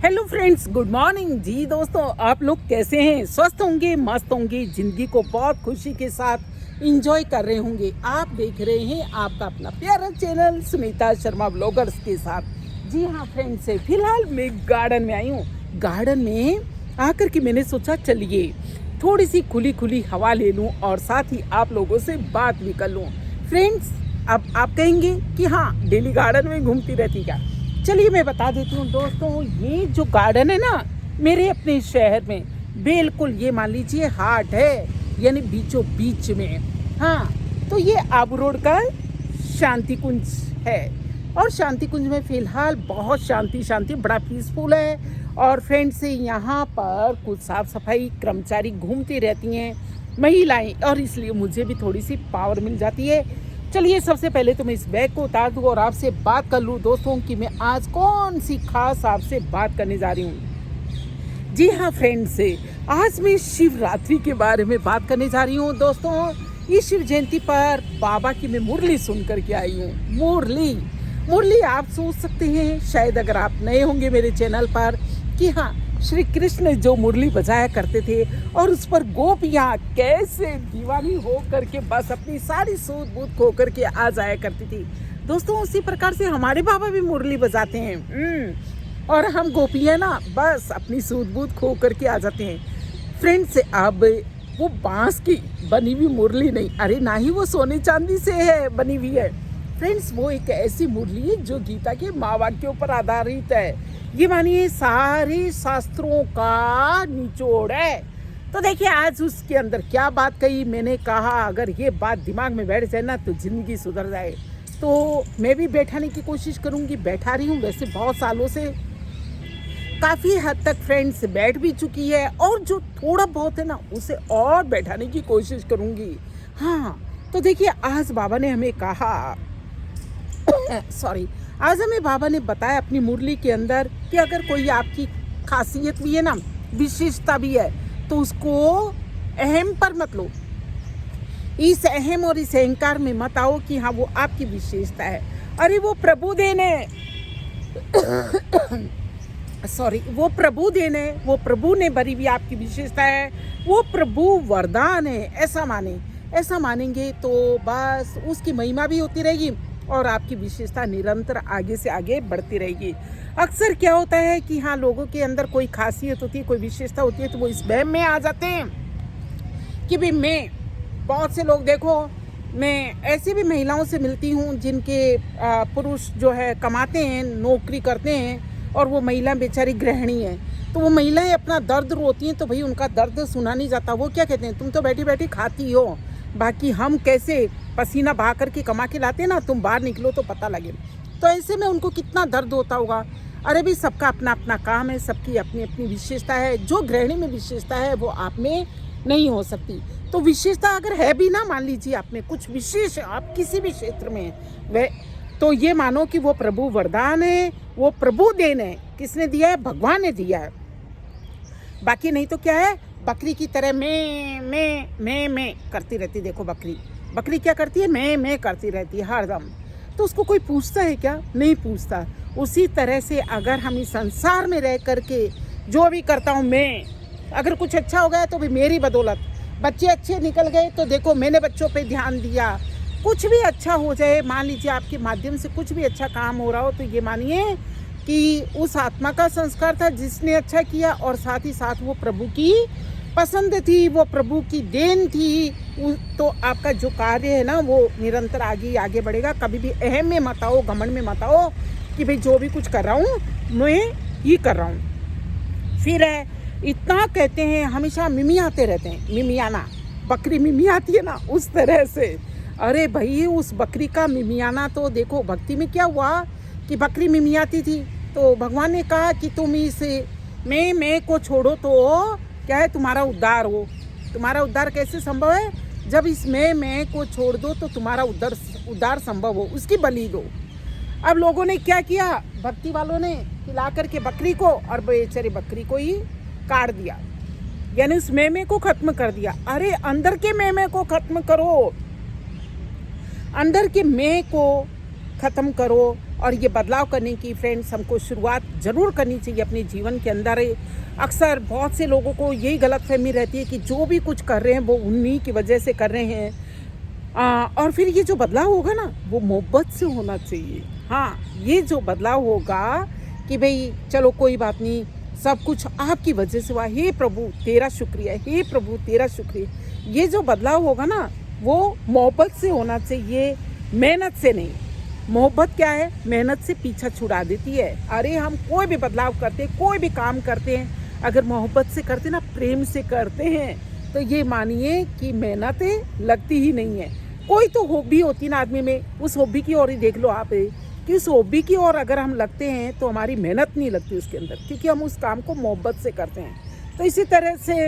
Hello friends, good morning जी। दोस्तों, आप लोग कैसे हैं? स्वस्थ होंगे, मस्त होंगे, जिंदगी को बहुत खुशी के साथ इंजॉय कर रहे होंगे। आप देख रहे हैं आपका अपना प्यारा चैनल सुनीता शर्मा ब्लॉगर्स के साथ। जी हाँ फ्रेंड्स, फिलहाल मैं गार्डन में आई हूँ। गार्डन में आकर के मैंने सोचा चलिए थोड़ी सी खुली खुली हवा ले लूँ और साथ ही आप लोगों से बात भी कर लूँ। फ्रेंड्स, अब आप कहेंगे कि हाँ, डेली गार्डन में घूमती रहती क्या? चलिए मैं बता देती हूँ दोस्तों, ये जो गार्डन है ना मेरे अपने शहर में, बिल्कुल ये मान लीजिए हार्ट है, यानी बीचों बीच में। हाँ, तो ये आबू रोड का शांति कुंज है और शांति कुंज में फ़िलहाल बहुत शांति बड़ा पीसफुल है। और फ्रेंड्स, यहाँ पर कुछ साफ़ सफाई कर्मचारी घूमती रहती हैं, महिलाएं, और इसलिए मुझे भी थोड़ी सी पावर मिल जाती है। चलिए सबसे पहले तो मैं इस बैग को उतार दूँ और आपसे बात कर लूँ दोस्तों कि मैं आज कौन सी खास आपसे बात करने जा रही हूँ। जी हाँ फ्रेंड्स, आज मैं शिवरात्रि के बारे में बात करने जा रही हूँ। दोस्तों, इस शिव जयंती पर बाबा की मैं मुरली सुन करके आई हूँ। मुरली आप सोच सकते हैं शायद, अगर आप नए होंगे मेरे चैनल पर, कि हाँ, श्री कृष्ण जो मुरली बजाया करते थे और उस पर गोपियाँ कैसे दीवानी हो करके बस अपनी सारी सूझ बूझ खो करके आ जाया करती थी। दोस्तों, उसी प्रकार से हमारे बाबा भी मुरली बजाते हैं और हम गोपियाँ ना बस अपनी सूझ बूझ खो करके आ जाते हैं। फ्रेंड्स, अब वो बांस की बनी हुई मुरली नहीं, अरे ना ही वो सोने चांदी से है बनी हुई है। फ्रेंड्स, वो एक ऐसी मुरली है जो गीता के माँ वाक्यों पर आधारित है। ये मानिए सारे शास्त्रों का निचोड़ है। तो देखिए आज उसके अंदर क्या बात कही। मैंने कहा अगर ये बात दिमाग में बैठ जाए ना तो ज़िंदगी सुधर जाए। तो मैं भी बैठाने की कोशिश करूँगी, बैठा रही हूँ वैसे बहुत सालों से, काफ़ी हद तक फ्रेंड्स बैठ भी चुकी है, और जो थोड़ा बहुत है ना उसे और बैठाने की कोशिश करूँगी। हाँ, तो देखिए आज बाबा ने हमें कहा आज हमें बाबा ने बताया अपनी मुरली के अंदर कि अगर कोई आपकी खासियत भी है ना, विशेषता भी है, तो उसको अहम पर मत लो। इस अहम और इस अहंकार में मत आओ कि हाँ वो आपकी विशेषता है। अरे वो प्रभु देन है वो प्रभु देन है, वो प्रभु ने भरी हुई आपकी विशेषता है, वो प्रभु वरदान है। ऐसा मानेंगे तो बस उसकी महिमा भी होती रहेगी और आपकी विशेषता निरंतर आगे से आगे बढ़ती रहेगी। अक्सर क्या होता है कि हाँ, लोगों के अंदर कोई खासियत होती है, कोई विशेषता होती है, तो वो इस वहम में आ जाते हैं कि भाई बहुत से लोग देखो, मैं ऐसी भी महिलाओं से मिलती हूँ जिनके पुरुष जो है कमाते हैं, नौकरी करते हैं, और वो महिला बेचारी गृहिणी है। तो वो महिलाएं अपना दर्द रोती हैं तो भाई उनका दर्द सुना नहीं जाता। वो क्या कहते हैं, तुम तो बैठी बैठी खाती हो, बाकी हम कैसे पसीना बहा करके कमा के लाते हैं ना, तुम बाहर निकलो तो पता लगे। तो ऐसे में उनको कितना दर्द होता होगा। अरे भाई, सबका अपना अपना काम है, सबकी अपनी अपनी विशेषता है। जो गृहिणी में विशेषता है वो आप में नहीं हो सकती। तो विशेषता अगर है भी ना, मान लीजिए आप में कुछ विशेष, आप किसी भी क्षेत्र में वह, तो ये मानो कि वो प्रभु वरदान है, वो प्रभु देन है। किसने दिया है? भगवान ने दिया है। बाकी नहीं तो क्या है, बकरी की तरह मैं करती रहती। देखो बकरी क्या करती है? मैं करती रहती है हरदम। तो उसको कोई पूछता है क्या? नहीं पूछता। उसी तरह से अगर हम इस संसार में रह करके जो भी करता हूँ मैं, अगर कुछ अच्छा हो गया तो भी मेरी बदौलत, बच्चे अच्छे निकल गए तो देखो मैंने बच्चों पे ध्यान दिया, कुछ भी अच्छा हो जाए, मान लीजिए आपके माध्यम से कुछ भी अच्छा काम हो रहा हो, तो ये मानिए कि उस आत्मा का संस्कार था जिसने अच्छा किया, और साथ ही साथ वो प्रभु की पसंद थी, वो प्रभु की देन थी। तो आपका जो कार्य है ना वो निरंतर आगे बढ़ेगा। कभी भी अहम में मत आओ, घमंड में मत आओ कि भाई जो भी कुछ कर रहा हूँ मैं ही कर रहा हूँ। फिर है इतना कहते हैं, हमेशा मिमियाते रहते हैं, मिमियाना, बकरी मिमियाती है ना, उस तरह से। अरे भाई, उस बकरी का मिमियाना तो देखो, भक्ति में क्या हुआ कि बकरी मिमियाती थी, तो भगवान ने कहा कि तुम इस मैं को छोड़ो तो क्या है, तुम्हारा उद्धार हो। तुम्हारा उद्धार कैसे संभव है? जब इस मैं को छोड़ दो तो तुम्हारा उद्धार संभव हो, उसकी बलि दो। अब लोगों ने क्या किया, भक्ति वालों ने खिला करके बकरी को, और बेचारी बकरी को ही काट दिया, यानी उस मैं को खत्म कर दिया। अरे अंदर के मैं को खत्म करो, अंदर के मैं को खत्म करो और ये बदलाव करने की फ्रेंड्स हमको शुरुआत ज़रूर करनी चाहिए अपने जीवन के अंदर। अक्सर बहुत से लोगों को यही गलतफहमी रहती है कि जो भी कुछ कर रहे हैं वो उन्हीं की वजह से कर रहे हैं। और फिर ये जो बदलाव होगा ना वो मोहब्बत से होना चाहिए। हाँ, ये जो बदलाव होगा कि भाई चलो कोई बात नहीं, सब कुछ आपकी वजह से हुआ, हे प्रभु तेरा शुक्रिया, हे प्रभु तेरा शुक्रिया। ये जो बदलाव होगा ना वो मोहब्बत से होना चाहिए, मेहनत से नहीं। मोहब्बत क्या है? मेहनत से पीछा छुड़ा देती है। अरे हम कोई भी बदलाव करते हैं, कोई भी काम करते हैं, अगर मोहब्बत से करते ना, प्रेम से करते हैं, तो ये मानिए कि मेहनतें लगती ही नहीं है। कोई तो हॉबी होती ना आदमी में, उस हॉबी की ओर ही देख लो आप कि उस हॉबी की ओर अगर हम लगते हैं तो हमारी मेहनत नहीं लगती उसके अंदर, क्योंकि हम उस काम को मोहब्बत से करते हैं। तो इसी तरह से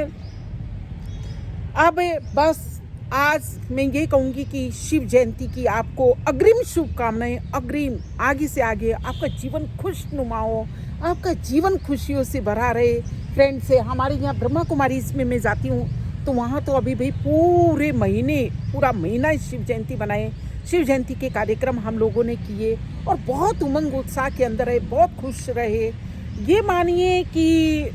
अब बस आज मैं ये कहूँगी कि शिव जयंती की आपको अग्रिम शुभकामनाएं, अग्रिम। आगे से आगे आपका जीवन खुशनुमा हो, आपका जीवन खुशियों से भरा रहे। फ्रेंड से हमारे यहाँ ब्रह्मा कुमारी इसमें मैं जाती हूँ तो वहाँ तो अभी भाई पूरा महीना शिव जयंती बनाए, शिव जयंती के कार्यक्रम हम लोगों ने किए और बहुत उमंग उत्साह के अंदर रहे, बहुत खुश रहे। ये मानिए कि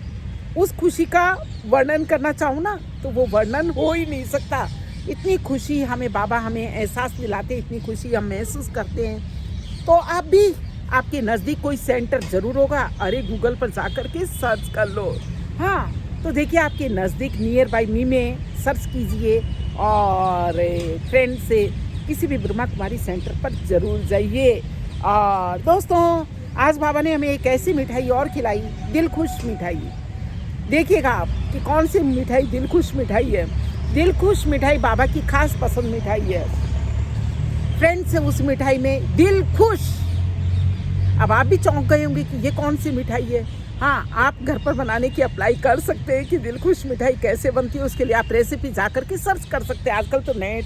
उस खुशी का वर्णन करना चाहूँ ना तो वो वर्णन हो ही नहीं सकता। इतनी खुशी हमें बाबा हमें एहसास दिलाते, इतनी खुशी हम महसूस करते हैं। तो आप भी, आपके नज़दीक कोई सेंटर ज़रूर होगा। अरे गूगल पर जा कर के सर्च कर लो। हाँ, तो देखिए आपके नज़दीक नियर बाई मी में सर्च कीजिए और फ्रेंड से किसी भी ब्रह्मा कुमारी सेंटर पर ज़रूर जाइए। और दोस्तों आज बाबा ने हमें एक ऐसी मिठाई और खिलाई, दिल खुश मिठाई। देखिएगा आप कि कौन सी मिठाई दिल खुश मिठाई है। दिल खुश मिठाई बाबा की खास पसंद मिठाई है फ्रेंड्स। उस मिठाई में दिल खुश, अब आप भी चौंक गए होंगे कि ये कौन सी मिठाई है। हाँ, आप घर पर बनाने की अप्लाई कर सकते हैं कि दिल खुश मिठाई कैसे बनती है। उसके लिए आप रेसिपी जा कर के सर्च कर सकते हैं। आजकल तो नेट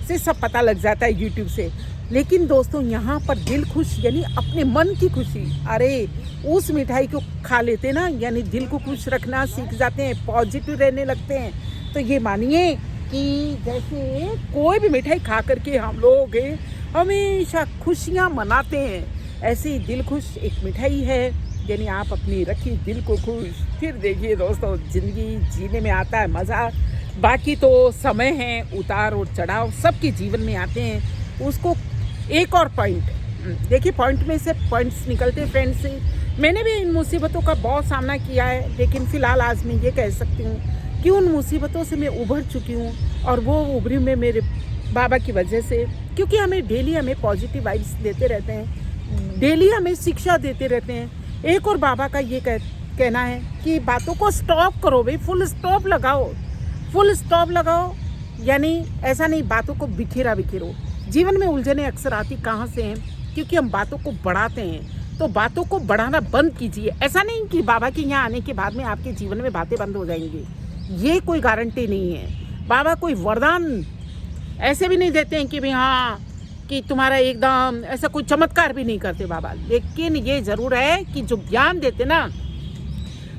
से सब पता लग जाता है, यूट्यूब से। लेकिन दोस्तों यहाँ पर दिल खुश यानी अपने मन की खुशी। अरे उस मिठाई को खा लेते ना, यानी दिल को खुश रखना सीख जाते हैं, पॉजिटिव रहने लगते हैं। तो ये मानिए कि जैसे कोई भी मिठाई खा करके हम लोग हमेशा खुशियाँ मनाते हैं, ऐसे ही दिल खुश एक मिठाई है। यानी आप अपनी रखिए दिल को खुश। फिर देखिए दोस्तों ज़िंदगी जीने में आता है मज़ा। बाकी तो समय है, उतार और चढ़ाव सबके जीवन में आते हैं। उसको एक और पॉइंट देखिए, पॉइंट में से पॉइंट्स निकलते हैं फ्रेंड्स से। मैंने भी इन मुसीबतों का बहुत सामना किया है, लेकिन फ़िलहाल आज मैं ये कह सकती हूँ कि उन मुसीबतों से मैं उभर चुकी हूँ और वो उभरी में मेरे बाबा की वजह से। क्योंकि हमें डेली हमें पॉजिटिव वाइब्स देते रहते हैं, डेली हमें शिक्षा देते रहते हैं। एक और बाबा का ये कहना है कि बातों को स्टॉप करो भाई, फुल स्टॉप लगाओ, फुल स्टॉप लगाओ। यानी ऐसा नहीं बातों को बिखेरो। जीवन में उलझने अक्सर आती कहाँ से हैं? क्योंकि हम बातों को बढ़ाते हैं। तो बातों को बढ़ाना बंद कीजिए। ऐसा नहीं कि बाबा के यहाँ आने के बाद में आपके जीवन में बातें बंद हो जाएंगी, ये कोई गारंटी नहीं है। बाबा कोई वरदान ऐसे भी नहीं देते हैं कि भाई हाँ कि तुम्हारा एकदम ऐसा कोई चमत्कार भी नहीं करते बाबा। लेकिन ये ज़रूर है कि जो ज्ञान देते ना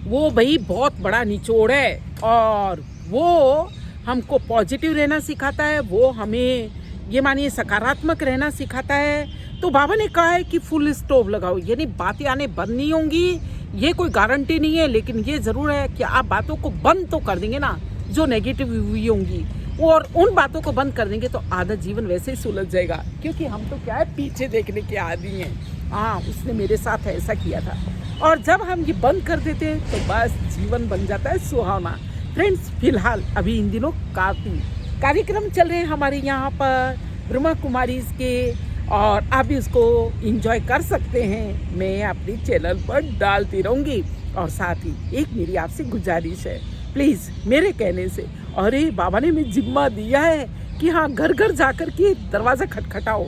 वो भाई बहुत बड़ा निचोड़ है और वो हमको पॉजिटिव रहना सिखाता है, वो हमें ये मानिए सकारात्मक रहना सिखाता है। तो बाबा ने कहा है कि फुल स्टॉप लगाओ, यानी बातें आने बंद नहीं होंगी, ये कोई गारंटी नहीं है। लेकिन ये ज़रूर है कि आप बातों को बंद तो कर देंगे ना जो नेगेटिव हुई होंगी, और उन बातों को बंद कर देंगे तो आधा जीवन वैसे ही सुलझ जाएगा। क्योंकि हम तो क्या है पीछे देखने के आदी हैं। हाँ, उसने मेरे साथ ऐसा किया था। और जब हम ये बंद कर देते हैं तो बस जीवन बन जाता है सुहावना। फ्रेंड्स फिलहाल अभी इन दिनों काफ़ी कार्यक्रम चल रहे हैं हमारे यहाँ पर ब्रह्मा कुमारीज़ के, और आप भी उसको एंजॉय कर सकते हैं। मैं अपने चैनल पर डालती रहूँगी। और साथ ही एक मेरी आपसे गुजारिश है, प्लीज़ मेरे कहने से, अरे बाबा ने मुझे जिम्मा दिया है कि हाँ घर घर जाकर के दरवाज़ा खटखटाओ।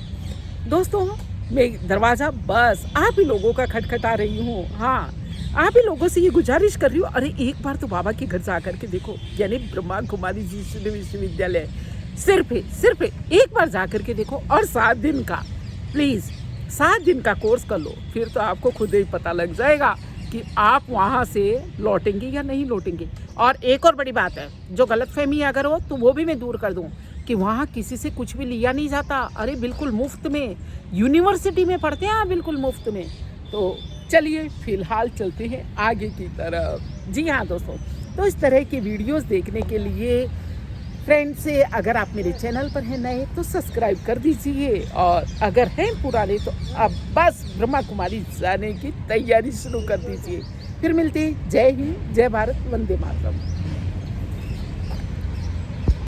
दोस्तों मैं दरवाज़ा बस आप ही लोगों का खटखटा रही हूँ। हाँ, आप ही लोगों से ये गुजारिश कर रही हूँ, अरे एक बार तो बाबा के घर जा कर के देखो, यानी ब्रह्मा कुमारी जी विश्वविद्यालय। सिर्फ एक बार जा कर के देखो, और 7 दिन का, प्लीज़ 7 दिन का कोर्स कर लो। फिर तो आपको खुद ही पता लग जाएगा कि आप वहाँ से लौटेंगे या नहीं लौटेंगे। और एक और बड़ी बात है, जो गलतफहमी अगर हो तो वो भी मैं दूर कर दूँ कि वहाँ किसी से कुछ भी लिया नहीं जाता। अरे बिल्कुल मुफ्त में, यूनिवर्सिटी में पढ़ते हैं आप, बिल्कुल मुफ्त में। तो चलिए फिलहाल चलते हैं आगे की तरफ। जी हाँ दोस्तों, तो इस तरह की वीडियोस देखने के लिए फ्रेंड्स से अगर आप मेरे चैनल पर हैं नए तो सब्सक्राइब कर दीजिए, और अगर हैं पुराने तो अब बस ब्रह्मा कुमारी जाने की तैयारी शुरू कर दीजिए। फिर मिलते हैं। जय हिंद, जय भारत, वंदे मातरम।